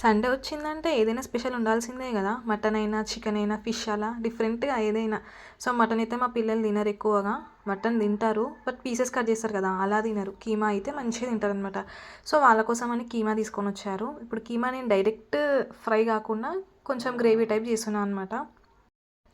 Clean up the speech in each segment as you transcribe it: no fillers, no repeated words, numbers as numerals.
Sunday వచ్చిందంటే ఏదైనా special ఉండాల్సిందే కదా! మటన్ అయినా, చికెన్ అయినా, ఫిష్ అలా డిఫరెంట్‌గా ఏదైనా. సో, మటన్ అయితే మా పిల్లలు తినరు ఎక్కువగా. మటన్ తింటారు. బట్ పీసెస్ కట్ చేస్తారు కదా! అలా తినరు. కీమా అయితే మంచిగా తింటారనమాట. సో, వాళ్ళ కోసమని కీమా తీసుకొనొచ్చారు. ఇప్పుడు కీమా నేను డైరెక్ట్ ఫ్రై కాకుండా కొంచెం గ్రేవీ టైప్ చేస్తున్నా అనమాట.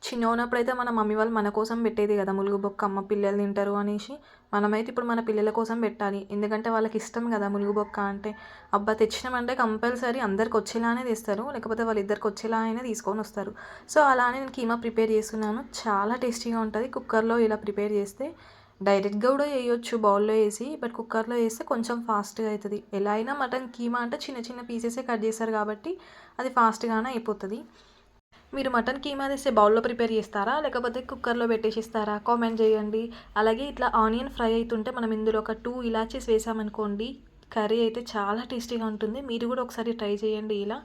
చిన్నగున్నప్పుడైతే మన మమ్మీ వాళ్ళు మన కోసం పెట్టేది కదా! ములుగు బొక్క అమ్మ పిల్లలు తింటారు అనేసి. మనమైతే ఇప్పుడు మన పిల్లల కోసం పెట్టాలి. ఎందుకంటే వాళ్ళకి ఇష్టం కదా ములుగు బొక్క అంటే. అబ్బా! తెచ్చినామంటే కంపల్సరీ అందరికి వచ్చేలానే తెస్తారు. లేకపోతే వాళ్ళిద్దరికి వచ్చేలా అయినా తీసుకొనొస్తారు. సో, అలానే నేను కీమా ప్రిపేర్ చేస్తున్నాను. చాలా టేస్టీగా ఉంటది. కుక్కర్‌లో ఇలా ప్రిపేర్ చేస్తే డైరెక్ట్‌గా కూడా చేయొచ్చు బౌల్‌లో ఏసి. బట్ కుక్కర్‌లో ఏస్తే కొంచెం ఫాస్ట్‌గా అయితది. ఎలా అయినా మటన్ కీమా అంటే చిన్న చిన్న పీసెసే కట్ చేస్తారు కాబట్టి అది ఫాస్ట్‌గానే అయిపోతది. మీరు మటన్ కీమా తెస్తే బౌల్‌లో ప్రిపేర్ చేస్తారా? లేకపోతే కుక్కర్‌లో పెట్టేసిస్తారా? కామెంట్ చేయండి. అలాగే ఇట్లా ఆనియన్ ఫ్రై అయితుంటే మనం ఇందులో ఒక 2 ఇలాచీస్ వేసామనుకోండి, కర్రీ అయితే చాలా టేస్టీగా ఉంటుంది. మీరు కూడా ఒకసారి ట్రై చేయండి ఇలా.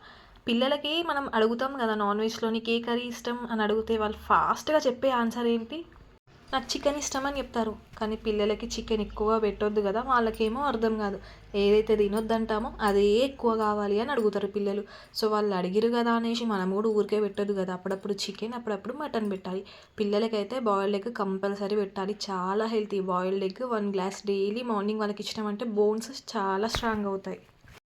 పిల్లలకి మనం అడుగుతాం కదా! నాన్ వెజ్‌లో నీకు ఏ కర్రీ ఇష్టం అని అడిగితే వాళ్ళు ఫాస్ట్‌గా చెప్పే ఆన్సర్ ఏంటి? నాకు చికెన్ ఇష్టమని చెప్తారు. కానీ పిల్లలకి చికెన్ ఎక్కువ పెట్టొద్దు కదా! వాళ్ళకేమో అర్థం కాదు. ఏదైతే తినొద్దంటామో అదే ఎక్కువ కావాలి అని అడుగుతారు పిల్లలు. సో, వాళ్ళు అడిగిర్రు కదా అనేసి మనం కూడా ఊరికే పెట్టొద్దు కదా! అప్పుడప్పుడు చికెన్, అప్పుడప్పుడు మటన్ పెట్టాలి. పిల్లలకైతే బాయిల్డ్ ఎగ్ కంపల్సరీ పెట్టాలి. చాలా healthy boiled egg 1 glass daily morning వాళ్ళకి ఇచ్చినామంటే బోన్స్ చాలా స్ట్రాంగ్ అవుతాయి.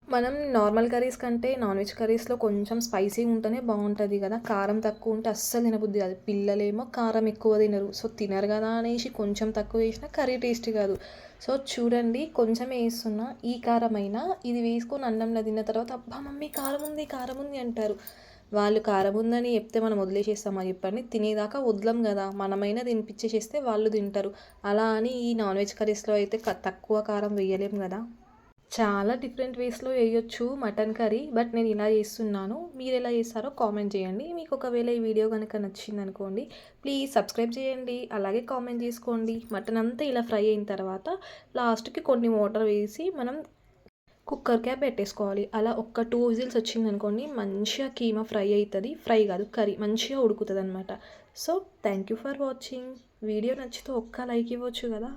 మనం నార్మల్ కర్రీస్ కంటే నాన్ వెజ్ కర్రీస్‌లో కొంచెం స్పైసీగా ఉంటేనే బావుంటది గదా! కారం తక్కువ ఉంటే అస్సలు తినబుద్ధి కాదు. పిల్లలేమో కారం ఎక్కువ తినరు. సో, తినరు గదా అనేసి కొంచెం తక్కువ వేసినా కర్రీ టేస్ట్ కాదు. సో, చూడండి కొంచెమే ఏస్తున్నా. ఈ కారమైనా ఇది వేసుకొని అన్నంలో తిన్న తర్వాత అబ్బా! మమ్మీ కారం ఉంది, కారం ఉంది అంటారు. వాళ్ళు కారం ఉందని చెప్తే మనం వదిలేసేస్తామా చెప్పండి? తినేదాకా వదలం గదా! మనమైనా తినిపిచ్చేసేస్తే వాళ్ళు తింటారు. అలా అని ఈ నాన్ వెజ్ కర్రీస్‌లో అయితే తక్కువ కారం వేయలేం గదా! చాలా డిఫరెంట్ వేస్‌లో చేయొచ్చు మటన్ కర్రీ. బట్ నేను ఇలా చేస్తున్నాను. మీరెలా చేస్తారో కామెంట్ చేయండి. మీకు ఒకవేళ ఈ వీడియో గనుక నచ్చిందనుకోండి, ప్లీజ్ సబ్స్క్రైబ్ చేయండి. అలాగే కామెంట్ చేసుకోండి. మటన్ అంతా ఇలా ఫ్రై అయిన తర్వాత లాస్ట్‌కి కొన్ని వాటర్ వేసి మనం కుక్కర్ క్యాప్ పెట్టేసుకోవాలి. అలా ఒక్క 2 విజిల్స్ వచ్చిందనుకోండి మంచిగా కీమా ఫ్రై అయితది. ఫ్రై కాదు కర్రీ మంచిగా ఉడుకుతదనమాట. So, thank you for watching. Video నచ్చితే ఒక్క లైక్ ఇవ్వచ్చు కదా!